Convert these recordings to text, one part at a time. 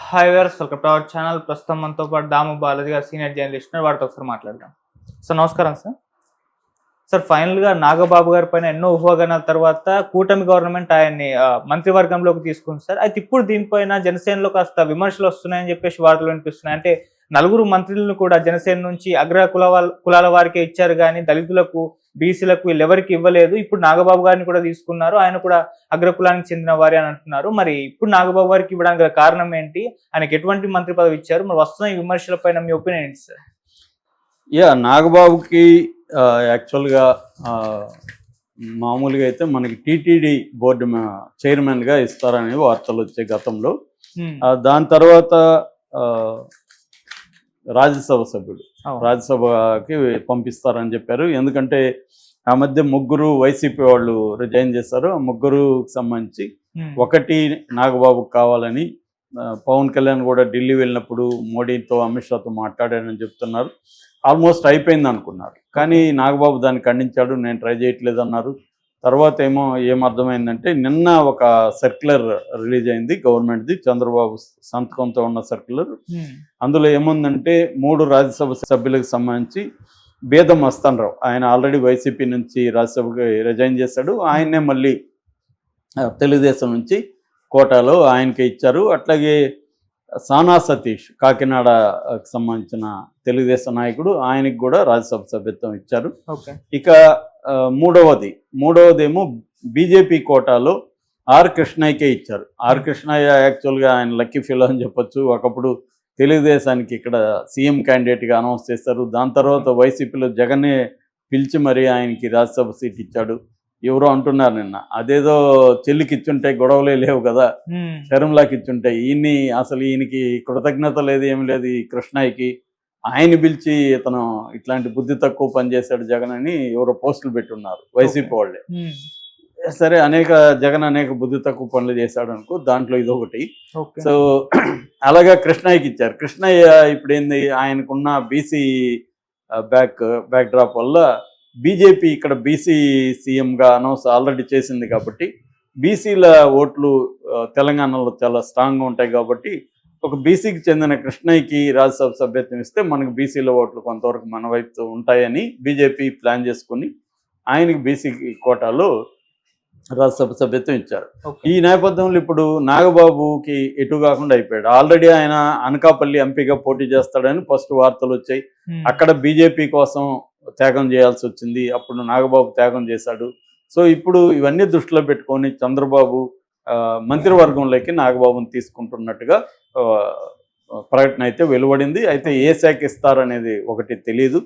Hi viewers, welcome to our channel. ప్రస్తుతం మనతో పాటు దాము బాలాజీ గారు, సీనియర్ జర్నలిస్ట్ ఉన్నారు. వారితో ఒకసారి మాట్లాడదాం. సార్ నమస్కారం సార్. సార్ ఫైనల్గా నాగబాబు గారి పైన ఎన్నో ఊహాగానాల తర్వాత కూటమి గవర్నమెంట్ ఆయన్ని మంత్రివర్గంలోకి తీసుకుంది సార్. అయితే ఇప్పుడు దీనిపైన జనసేనలో కాస్త విమర్శలు వస్తున్నాయని చెప్పేసి వార్తలు వినిపిస్తున్నాయి. అంటే నలుగురు మంత్రులను కూడా జనసేన నుంచి అగ్ర కులాల వారికే ఇచ్చారు, కానీ దళితులకు, బీసీలకు వీళ్ళెవరికి ఇవ్వలేదు. ఇప్పుడు నాగబాబు గారిని కూడా తీసుకున్నారు, ఆయన కూడా అగ్ర కులానికి చెందిన వారి అని అంటున్నారు. మరి ఇప్పుడు నాగబాబు గారికి ఇవ్వడానికి గల కారణం ఏంటి? ఆయనకి ఎటువంటి మంత్రి పదవి ఇచ్చారు? మరి వస్తున్న ఈ విమర్శల పైన మీ ఒపీనియన్ ఏంటి సార్? నాగబాబుకి యాక్చువల్గా మామూలుగా అయితే మనకి టీటీడీ బోర్డు చైర్మన్గా ఇస్తారనే వార్తలు వచ్చాయి గతంలో. దాని తర్వాత రాజ్యసభ సభ్యుడు, రాజ్యసభకి పంపిస్తారని చెప్పారు. ఎందుకంటే ఆ మధ్య ముగ్గురు వైసీపీ వాళ్ళు రిజైన్ చేశారు. ఆ ముగ్గురుకి సంబంధించి ఒకటి నాగబాబుకి కావాలని పవన్ కళ్యాణ్ కూడా ఢిల్లీ వెళ్ళినప్పుడు మోడీతో, అమిత్ షాతో మాట్లాడారని చెప్తున్నారు. ఆల్మోస్ట్ అయిపోయింది అనుకున్నారు, కానీ నాగబాబు దాన్ని ఖండించాడు. నేను ట్రై చేయట్లేదు అన్నారు. తర్వాత ఏమర్థమైందంటే నిన్న ఒక సర్క్యులర్ రిలీజ్ అయింది గవర్నమెంట్ది, చంద్రబాబు సంతకంతో ఉన్న సర్క్యులర్. అందులో ఏముందంటే 3 రాజ్యసభ సభ్యులకు సంబంధించి బేదం మస్తాన్ రావు, ఆయన ఆల్రెడీ వైసీపీ నుంచి రాజ్యసభకి రిజైన్ చేశాడు. ఆయన్నే మళ్ళీ తెలుగుదేశం నుంచి కోటాలో ఆయనకి ఇచ్చారు. అట్లాగే సానా సతీష్, కాకినాడకు సంబంధించిన తెలుగుదేశం నాయకుడు, ఆయనకి కూడా రాజ్యసభ సభ్యత్వం ఇచ్చారు. ఇక మూడవదేమో బీజేపీ కోటాలో ఆర్ కృష్ణయ్యకే ఇచ్చారు. ఆర్ కృష్ణయ్య యాక్చువల్గా ఆయన లక్కీ ఫెలో అని చెప్పొచ్చు. ఒకప్పుడు తెలుగుదేశానికి ఇక్కడ సీఎం క్యాండిడేట్గా అనౌన్స్ చేస్తారు. దాని తర్వాత వైసీపీలో జగన్నే పిలిచి మరీ ఆయనకి రాజ్యసభ సీట్ ఇచ్చాడు. ఎవరో అంటున్నారు నిన్న, అదేదో చెల్లికి ఇచ్చుంటే గొడవలే లేవు కదా, శరంలాకి ఇచ్చుంటాయి. ఈయనకి కృతజ్ఞత లేదు, ఏమి లేదు ఈ కృష్ణయ్యకి. ఆయన పిలిచి ఇతను ఇట్లాంటి బుద్ధి తక్కువ పనిచేశాడు జగన్ అని ఎవరో పోస్టులు పెట్టున్నారు వైసీపీ వాళ్ళే. సరే, జగన్ అనేక బుద్ధి తక్కువ పనులు చేశాడు అనుకో, దాంట్లో ఇదొకటి. సో అలాగా కృష్ణయ్యకి ఇచ్చారు. కృష్ణయ్య ఇప్పుడు ఏంది, ఆయనకున్న బీసీ బ్యాక్ డ్రాప్ వల్ల బీజేపీ ఇక్కడ బీసీ సీఎంగా అనౌన్స్ ఆల్రెడీ చేసింది కాబట్టి బీసీల ఓట్లు తెలంగాణలో చాలా స్ట్రాంగ్గా ఉంటాయి. కాబట్టి ఒక బీసీకి చెందిన కృష్ణయ్యకి రాజ్యసభ సభ్యత్వం ఇస్తే మనకు బీసీల ఓట్లు కొంతవరకు మన వైపు ఉంటాయని బీజేపీ ప్లాన్ చేసుకుని ఆయనకి బీసీ కోటాలో రాజ్యసభ సభ్యత్వం ఇచ్చారు. ఈ నేపథ్యంలో ఇప్పుడు నాగబాబుకి ఎటు కాకుండా అయిపోయాడు. ఆల్రెడీ ఆయన అనకాపల్లి ఎంపీగా పోటీ చేస్తాడని ఫస్ట్ వార్తలు వచ్చాయి. అక్కడ బీజేపీ కోసం త్యాగం చేయాల్సి వచ్చింది. అప్పుడు నాగబాబు త్యాగం చేశాడు. సో ఇప్పుడు ఇవన్నీ దృష్టిలో పెట్టుకొని చంద్రబాబు మంత్రివర్గంలోకి నాగబాబుని తీసుకుంటున్నట్టుగా ప్రకటన అయితే వెలువడింది. అయితే ఏ శాఖ ఇస్తారనేది ఒకటి తెలియదు.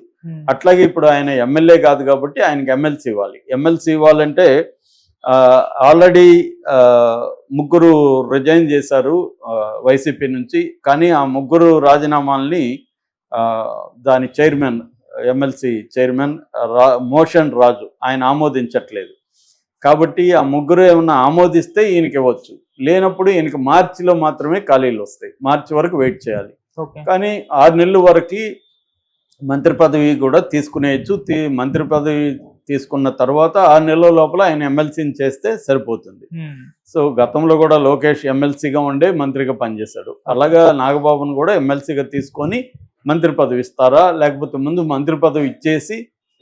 అట్లాగే ఇప్పుడు ఆయన ఎమ్మెల్యే కాదు కాబట్టి ఆయనకి ఎమ్మెల్సీ ఇవ్వాలి. ఎమ్మెల్సీ ఇవ్వాలంటే ఆల్రెడీ ముగ్గురు రిజైన్ చేశారు వైసీపీ నుంచి. కానీ ఆ ముగ్గురు రాజీనామాల్ని దాని చైర్మన్, ఎమ్మెల్సీ చైర్మన్ మోషన్ రాజు ఆయన ఆమోదించట్లేదు. కాబట్టి ఆ ముగ్గురు ఏమన్నా ఆమోదిస్తే ఈయనకి ఇవ్వచ్చు, లేనప్పుడు ఈయనకి మార్చిలో మాత్రమే ఖాళీలు వస్తాయి. మార్చి వరకు వెయిట్ చేయాలి. కానీ 6 నెలల వరకు మంత్రి పదవి కూడా తీసుకునేయచ్చు. మంత్రి పదవి తీసుకున్న తర్వాత 6 నెలల లోపల ఆయన ఎమ్మెల్సీని చేస్తే సరిపోతుంది. సో గతంలో కూడా లోకేష్ ఎమ్మెల్సీగా ఉండే మంత్రిగా పనిచేశాడు. అలాగా నాగబాబును కూడా ఎమ్మెల్సీగా తీసుకొని మంత్రి పదవి ఇస్తారా, లేకపోతే ముందు మంత్రి పదవి ఇచ్చేసి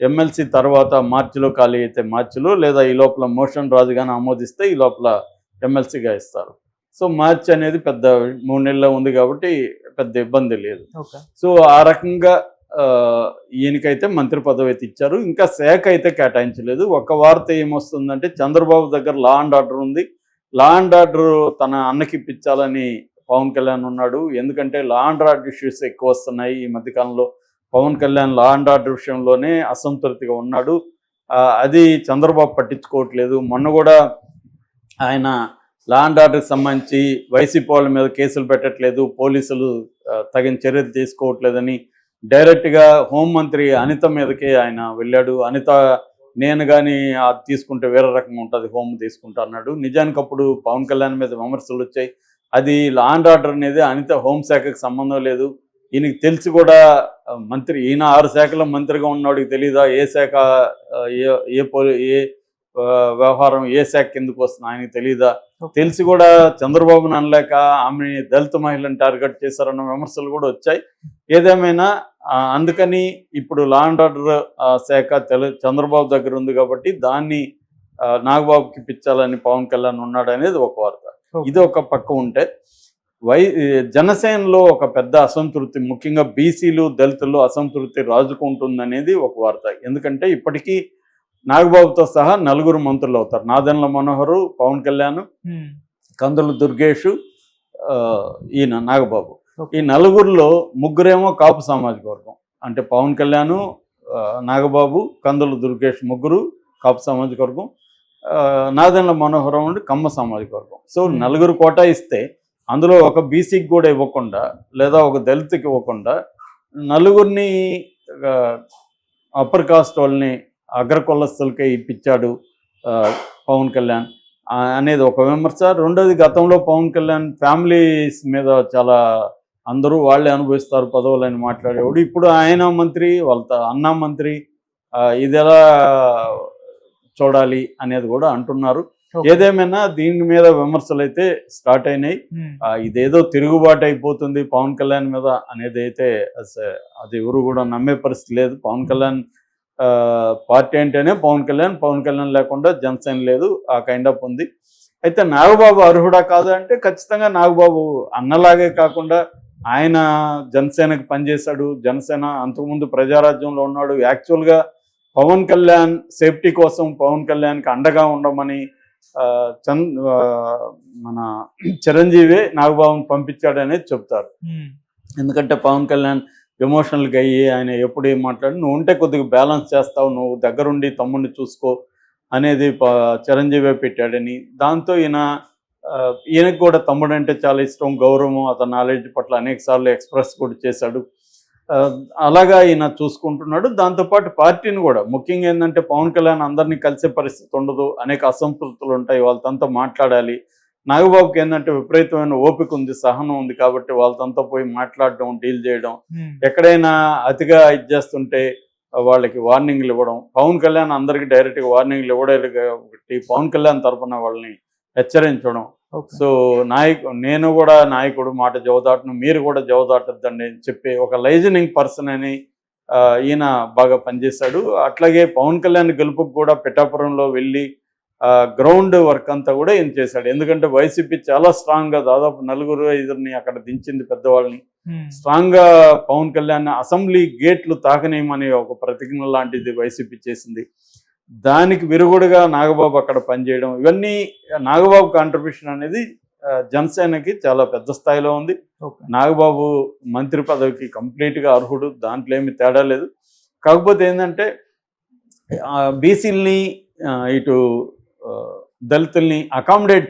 ఎమ్మెల్సీ తర్వాత మార్చిలో ఖాళీ అయితే మార్చిలో, లేదా ఈ లోపల మోషన్ రాజు కానీ ఆమోదిస్తే ఈ లోపల ఎమ్మెల్సీగా ఇస్తారు. సో మార్చి అనేది పెద్ద 3 నెలల్లో ఉంది కాబట్టి పెద్ద ఇబ్బంది లేదు. సో ఆ రకంగా ఈయనకైతే మంత్రి పదవి అయితే ఇచ్చారు. ఇంకా శాఖ అయితే కేటాయించలేదు. ఒక వార్త ఏమొస్తుందంటే చంద్రబాబు దగ్గర లా అండ్ ఆర్డర్ ఉంది. లా అండ్ ఆర్డర్ తన అన్నకి ఇప్పించాలని పవన్ కళ్యాణ్ ఉన్నాడు. ఎందుకంటే లా అండ్ ఆర్డర్ ఇష్యూస్ ఎక్కువ వస్తున్నాయి ఈ మధ్యకాలంలో. Pawan Kalyan law and order విషయంలోనే అసంతృప్తిగా ఉన్నాడు. అది చంద్రబాబు పట్టించుకోవట్లేదు. మొన్న కూడా ఆయన లా అండ్ ఆర్డర్కి సంబంధించి వైసీపీ వాళ్ళ మీద కేసులు పెట్టట్లేదు, పోలీసులు తగిన చర్యలు తీసుకోవట్లేదని డైరెక్ట్గా హోంమంత్రి అనిత మీదకే ఆయన వెళ్ళాడు. అనిత నేను కానీ అది తీసుకుంటే వేరే రకంగా ఉంటుంది, హోమ్ తీసుకుంటా అన్నాడు. నిజానికి అప్పుడు పవన్ కళ్యాణ్ మీద విమర్శలు వచ్చాయి. అది లా అండ్ ఆర్డర్ అనేది అనిత హోంశాఖకు సంబంధం లేదు. ఈయనకి తెలిసి కూడా ఈయన 6 శాఖల మంత్రిగా ఉన్నవాడికి తెలీదా ఏ శాఖ ఏ వ్యవహారం ఏ శాఖ కిందకు వస్తుంది ఆయనకి తెలీదా? తెలిసి కూడా చంద్రబాబును అనలేక ఆమె దళిత మహిళను టార్గెట్ చేశారన్న విమర్శలు కూడా వచ్చాయి. ఏదేమైనా అందుకని ఇప్పుడు లా అండ్ ఆర్డర్ శాఖ చంద్రబాబు దగ్గర ఉంది కాబట్టి దాన్ని నాగబాబుకి ఇప్పించాలని పవన్ కళ్యాణ్ ఉన్నాడు అనేది ఒక వార్త. ఇది ఒక పక్క ఉంటే జనసేనలో ఒక పెద్ద అసంతృప్తి, ముఖ్యంగా బీసీలు దళితుల్లో అసంతృప్తి రాజుకుంటుందనేది ఒక వార్త. ఎందుకంటే ఇప్పటికీ నాగబాబుతో సహా 4 మంత్రులు అవుతారు. నాదెండ్ల మనోహరు, పవన్ కళ్యాణ్, కందుల దుర్గేష్, ఈయన నాగబాబు. ఈ 4లో 3 కాపు సామాజిక వర్గం. అంటే పవన్ కళ్యాణ్, నాగబాబు, కందుల దుర్గేష్ 3 కాపు సామాజిక వర్గం, నాదెండ్ల మనోహరం ఉండి కమ్మ సామాజిక వర్గం. సో 4 కోటా ఇస్తే అందులో ఒక బీసీకి కూడా ఇవ్వకుండా, లేదా ఒక దళితుకి ఇవ్వకుండా 4 అప్పర్ కాస్ట్ వాళ్ళని అగ్రకులస్తులకే ఇప్పించాడు పవన్ కళ్యాణ్ అనేది ఒక విమర్శ. రెండోది, గతంలో పవన్ కళ్యాణ్ ఫ్యామిలీస్ మీద చాలా అందరూ వాళ్ళే అనుభవిస్తారు పదవులని మాట్లాడేవాడు. ఇప్పుడు ఆయన మంత్రి, వాళ్ళ అన్న మంత్రి, ఇది ఎలా చూడాలి అనేది కూడా అంటున్నారు. ఏదేమైనా దీని మీద విమర్శలు అయితే స్టార్ట్ అయినాయి. ఇదేదో తిరుగుబాటు అయిపోతుంది పవన్ కళ్యాణ్ మీద అనేది అయితే అది ఎవరు కూడా నమ్మే పరిస్థితి లేదు. పవన్ కళ్యాణ్ పార్టీ అంటేనే పవన్ కళ్యాణ్ లేకుండా జనసేన లేదు, ఆ కైండ్ ఆఫ్ ఉంది. అయితే నాగబాబు అర్హుడా కాదా అంటే ఖచ్చితంగా నాగబాబు అన్నలాగే కాకుండా ఆయన జనసేనకి పనిచేశాడు. జనసేన అంతకుముందు ప్రజారాజ్యంలో ఉన్నాడు. యాక్చువల్గా పవన్ కళ్యాణ్ సేఫ్టీ కోసం పవన్ కళ్యాణ్కి అండగా ఉండమని మన చిరంజీవి నాగబాబుని పంపించాడు అనేది చెప్తారు. ఎందుకంటే పవన్ కళ్యాణ్ ఎమోషనల్గా అయ్యి ఆయన ఎప్పుడు ఏం మాట్లాడి, నువ్వు ఉంటే కొద్దిగా బ్యాలెన్స్ చేస్తావు, నువ్వు దగ్గరుండి తమ్ముడిని చూసుకో అనేది చిరంజీవి పెట్టాడని. దాంతో ఈయనకు కూడా తమ్ముడు అంటే చాలా ఇష్టం, గౌరవం, అతని నాలెడ్జ్ పట్ల అనేక సార్లు ఎక్స్ప్రెస్ కూడా చేశాడు. అలాగా ఈయన చూసుకుంటున్నాడు. దాంతోపాటు పార్టీని కూడా, ముఖ్యంగా ఏంటంటే పవన్ కళ్యాణ్ అందరినీ కలిసే పరిస్థితి ఉండదు, అనేక అసంతృప్తులు ఉంటాయి, వాళ్ళతో మాట్లాడాలి. నాగబాబుకి ఏంటంటే విపరీతమైన ఓపిక ఉంది, సహనం ఉంది. కాబట్టి వాళ్ళతో పోయి మాట్లాడడం, డీల్ చేయడం, ఎక్కడైనా అతిగా ఇచ్చేస్తుంటే వాళ్ళకి వార్నింగ్లు ఇవ్వడం. పవన్ కళ్యాణ్ అందరికీ డైరెక్ట్గా వార్నింగ్లు ఇవ్వలేదు కాబట్టి పవన్ కళ్యాణ్ తరఫున వాళ్ళని హెచ్చరించడం. సో నేను కూడా నాయకుడు మాట జవదాటను, మీరు కూడా జవదాటద్దండి అని చెప్పి ఒక లైజనింగ్ పర్సన్ అని ఈయన బాగా పనిచేశాడు. అట్లాగే పవన్ కళ్యాణ్ గెలుపుకు కూడా పిఠాపురంలో వెళ్ళి గ్రౌండ్ వర్క్ అంతా కూడా ఈయన చేశాడు. ఎందుకంటే వైసీపీ చాలా స్ట్రాంగ్గా దాదాపు 4-5 అక్కడ దించింది పెద్దవాళ్ళని. స్ట్రాంగ్గా పవన్ కళ్యాణ్ అసెంబ్లీ గేట్లు తాకనేయమని ఒక ప్రతిజ్ఞ లాంటిది వైసీపీ చేసింది. దానికి విరుగుడుగా నాగబాబు అక్కడ పనిచేయడం, ఇవన్నీ నాగబాబు కాంట్రిబ్యూషన్ అనేది జనసేనకి చాలా పెద్ద స్థాయిలో ఉంది. నాగబాబు మంత్రి పదవికి కంప్లీట్గా అర్హుడు, దాంట్లో ఏమి తేడా లేదు. కాకపోతే ఏంటంటే బీసీలని ఇటు దళితుల్ని అకామిడేట్